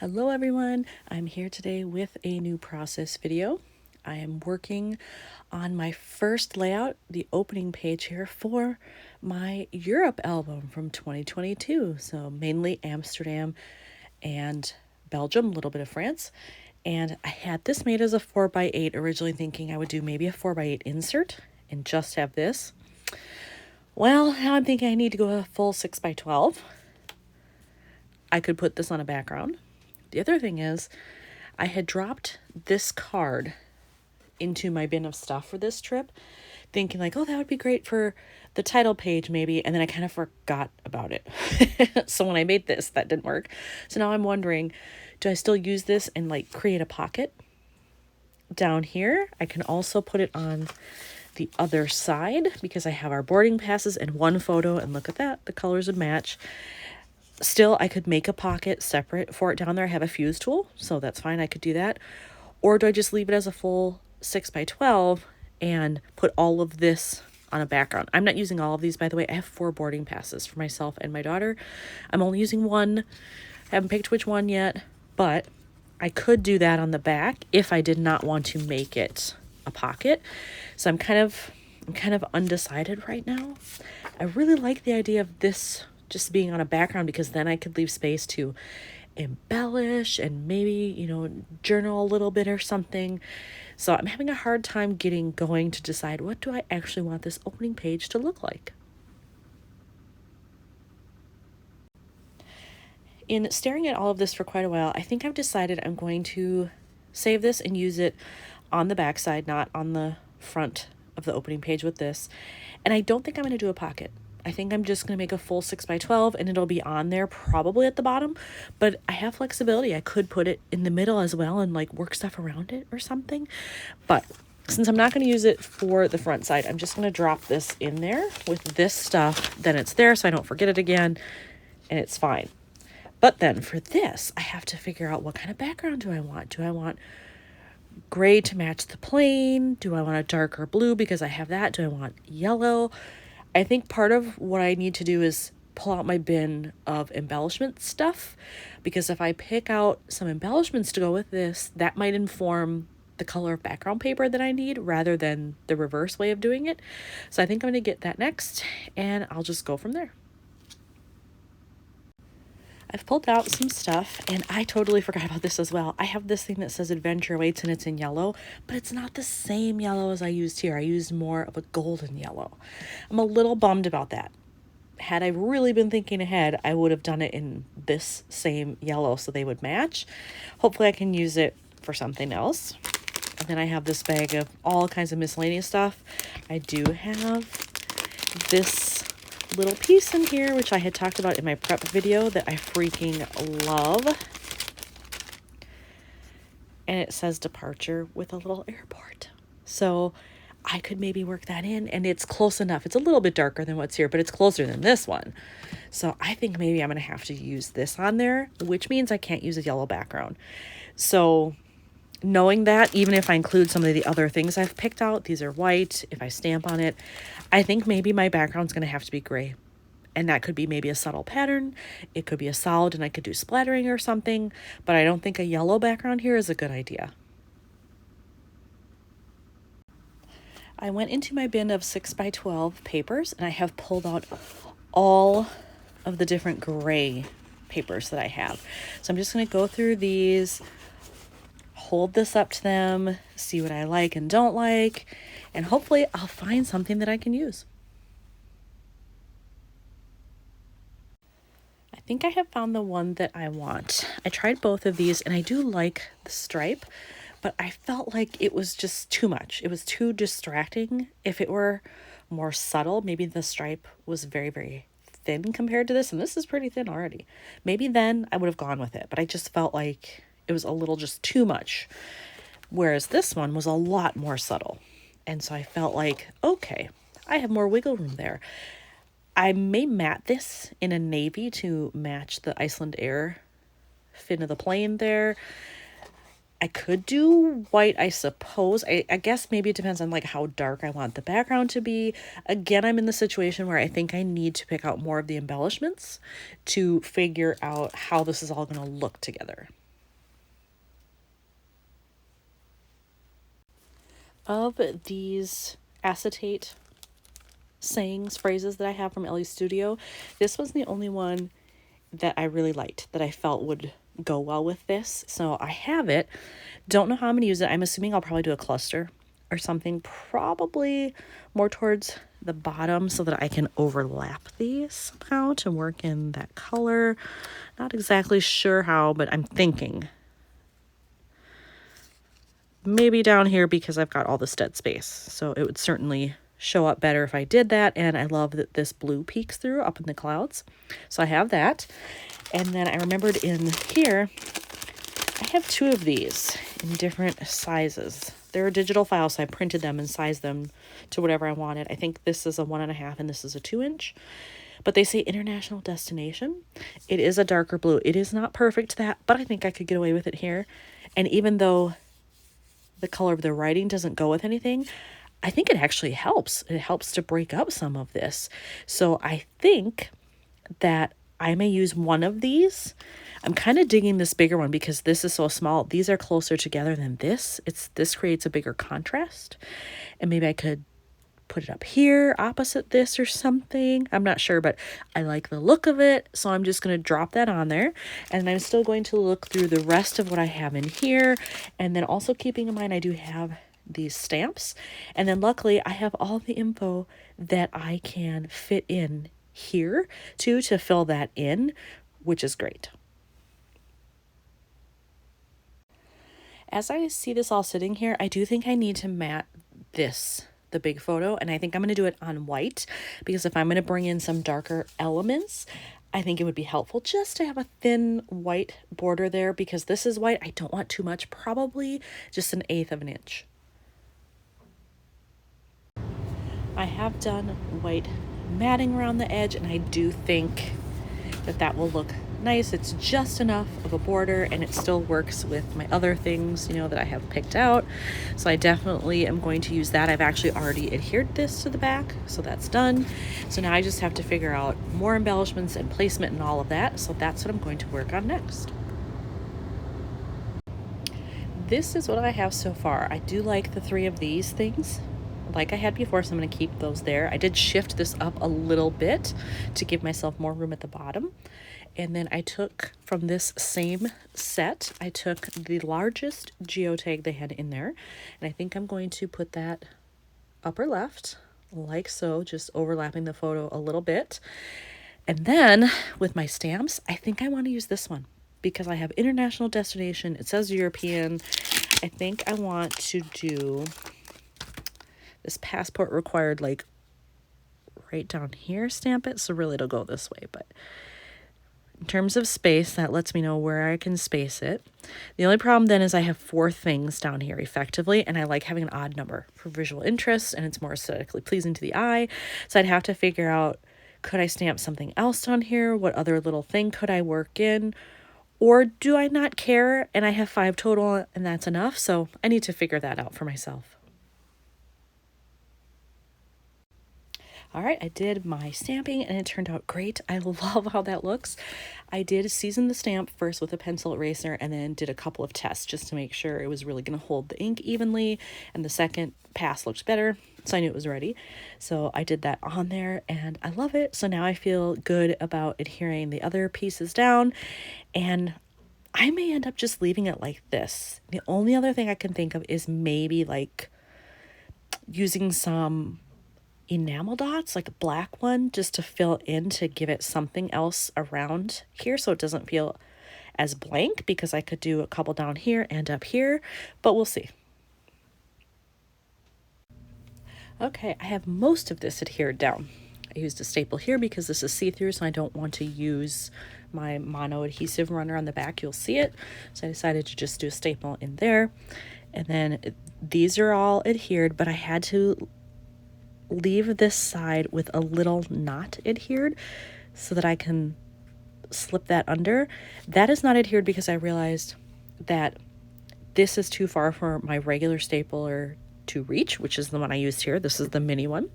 Hello everyone, I'm here today with a new process video. I am working on my first layout, the opening page here for my Europe album from 2022. So mainly Amsterdam and Belgium, a little bit of France. And I had this made as a 4x8, originally thinking I would do maybe a 4x8 insert and just have this. Well, now I'm thinking I need to go a full 6x12. I could put this on a background. The other thing is, I had dropped this card into my bin of stuff for this trip, thinking like, oh, that would be great for the title page maybe, and then I kind of forgot about it. So when I made this, that didn't work. So now I'm wondering, do I still use this and like create a pocket down here? I can also put it on the other side because I have our boarding passes and one photo, and look at that, the colors would match. Still, I could make a pocket separate for it down there. I have a fuse tool, so that's fine. I could do that. Or do I just leave it as a full 6x12 and put all of this on a background? I'm not using all of these, by the way. I have 4 boarding passes for myself and my daughter. I'm only using one. I haven't picked which one yet, but I could do that on the back if I did not want to make it a pocket. So I'm kind of undecided right now. I really like the idea of this just being on a background because then I could leave space to embellish and maybe, journal a little bit or something. So I'm having a hard time getting going to decide what do I actually want this opening page to look like. In staring at all of this for quite a while, I think I've decided I'm going to save this and use it on the back side, not on the front of the opening page with this. And I don't think I'm going to do a pocket. I think I'm just going to make a full 6x12 and it'll be on there probably at the bottom, but I have flexibility. I could put it in the middle as well and like work stuff around it or something. But since I'm not going to use it for the front side, I'm just going to drop this in there with this stuff. Then it's there so I don't forget it again and it's fine. But then for this, I have to figure out what kind of background do I want? Do I want gray to match the plane? Do I want a darker blue because I have that? Do I want yellow? I think part of what I need to do is pull out my bin of embellishment stuff, because if I pick out some embellishments to go with this, that might inform the color of background paper that I need rather than the reverse way of doing it. So I think I'm going to get that next and I'll just go from there. I've pulled out some stuff and I totally forgot about this as well. I have this thing that says Adventure Awaits and it's in yellow, but it's not the same yellow as I used here. I used more of a golden yellow. I'm a little bummed about that. Had I really been thinking ahead, I would have done it in this same yellow so they would match. Hopefully I can use it for something else. And then I have this bag of all kinds of miscellaneous stuff. I do have this little piece in here, which I had talked about in my prep video that I freaking love. And it says departure with a little airport. So I could maybe work that in, and it's close enough. It's a little bit darker than what's here, but it's closer than this one. So I think maybe I'm going to have to use this on there, which means I can't use a yellow background. So knowing that, even if I include some of the other things I've picked out, these are white, if I stamp on it, I think maybe my background's going to have to be gray. And that could be maybe a subtle pattern. It could be a solid and I could do splattering or something, but I don't think a yellow background here is a good idea. I went into my bin of 6x12 papers and I have pulled out all of the different gray papers that I have. So I'm just going to go through these, hold this up to them, see what I like and don't like, and hopefully I'll find something that I can use. I think I have found the one that I want. I tried both of these and I do like the stripe, but I felt like it was just too much. It was too distracting. If it were more subtle, maybe the stripe was very, very thin compared to this, and this is pretty thin already. Maybe then I would have gone with it, but I just felt like it was a little just too much. Whereas this one was a lot more subtle. And so I felt like, okay, I have more wiggle room there. I may matte this in a navy to match the Iceland Air fin of the plane there. I could do white, I suppose. I guess maybe it depends on like how dark I want the background to be. Again, I'm in the situation where I think I need to pick out more of the embellishments to figure out how this is all going to look together. of these acetate sayings, phrases that I have from Ellie's Studio, this was the only one that I really liked, that I felt would go well with this. So I have it. Don't know how I'm going to use it. I'm assuming I'll probably do a cluster or something, probably more towards the bottom so that I can overlap these somehow to work in that color. Not exactly sure how, but I'm thinking maybe down here because I've got all this dead space. So it would certainly show up better if I did that. And I love that this blue peeks through up in the clouds. So I have that. And then I remembered in here, I have 2 of these in different sizes. They're digital files, so I printed them and sized them to whatever I wanted. I think this is a 1.5 and this is a 2-inch. But they say international destination. It is a darker blue. It is not perfect to that, but I think I could get away with it here. And even though the color of the writing doesn't go with anything, I think it actually helps. It helps to break up some of this. So I think that I may use one of these. I'm kind of digging this bigger one because this is so small. These are closer together than this. This creates a bigger contrast. And maybe I could put it up here opposite this or something. I'm not sure, but I like the look of it. So I'm just going to drop that on there. And I'm still going to look through the rest of what I have in here. And then also keeping in mind, I do have these stamps. And then luckily I have all the info that I can fit in here too, to fill that in, which is great. As I see this all sitting here, I do think I need to mat this, the big photo, and I think I'm going to do it on white because if I'm going to bring in some darker elements, I think it would be helpful just to have a thin white border there because this is white. I don't want too much, probably just 1/8 of an inch. I have done white matting around the edge and I do think that that will look nice. It's just enough of a border and it still works with my other things, you know, that I have picked out. So I definitely am going to use that. I've actually already adhered this to the back, so that's done. So now I just have to figure out more embellishments and placement and all of that. So that's what I'm going to work on next. This is what I have so far. I do like the 3 of these things like I had before, so I'm going to keep those there. I did shift this up a little bit to give myself more room at the bottom. And then I took from this same set, I took the largest geotag they had in there. And I think I'm going to put that upper left, like so, just overlapping the photo a little bit. And then with my stamps, I think I want to use this one because I have international destination. It says European. I think I want to do this passport required, like right down here, stamp it. So really it'll go this way, but in terms of space, that lets me know where I can space it. The only problem then is I have 4 things down here effectively, and I like having an odd number for visual interest, and it's more aesthetically pleasing to the eye. So I'd have to figure out, could I stamp something else down here? What other little thing could I work in? Or do I not care and I have 5 total and that's enough? So I need to figure that out for myself. All right, I did my stamping and it turned out great. I love how that looks. I did season the stamp first with a pencil eraser and then did a couple of tests just to make sure it was really going to hold the ink evenly. And the second pass looked better, so I knew it was ready. So I did that on there and I love it. So now I feel good about adhering the other pieces down, and I may end up just leaving it like this. The only other thing I can think of is maybe like using some enamel dots, like a black one, just to fill in to give it something else around here so it doesn't feel as blank, because I could do a couple down here and up here, but we'll see. Okay, I have most of this adhered down. I used a staple here because this is see-through, so I don't want to use my mono adhesive runner on the back. You'll see it. So I decided to just do a staple in there. And then these are all adhered, but I had to leave this side with a little knot adhered so that I can slip that under. That is not adhered because I realized that this is too far for my regular stapler to reach, which is the one I used here. This is the mini one.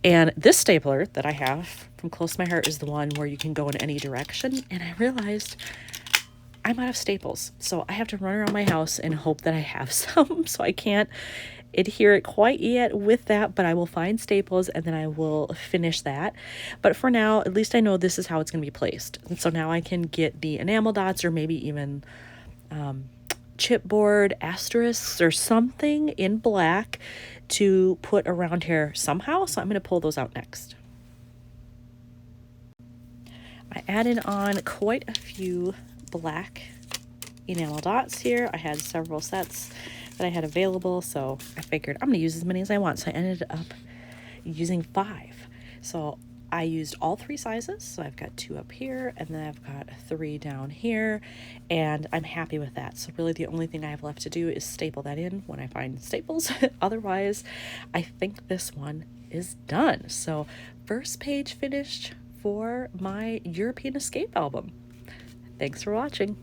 And this stapler that I have from Close to My Heart is the one where you can go in any direction. And I realized I'm out of staples. So I have to run around my house and hope that I have some. So I can't adhere it quite yet with that, but I will find staples and then I will finish that. But for now, at least I know this is how it's going to be placed. And so now I can get the enamel dots, or maybe even chipboard asterisks or something in black to put around here somehow. So I'm going to pull those out next. I added on quite a few black enamel dots here. I had several sets that I had available, so I figured I'm going to use as many as I want. So I ended up using 5. So I used all 3 sizes. So I've got 2 up here, and then I've got 3 down here, and I'm happy with that. So really the only thing I have left to do is staple that in when I find staples. Otherwise, I think this one is done. So first page finished for my European Escape album. Thanks for watching.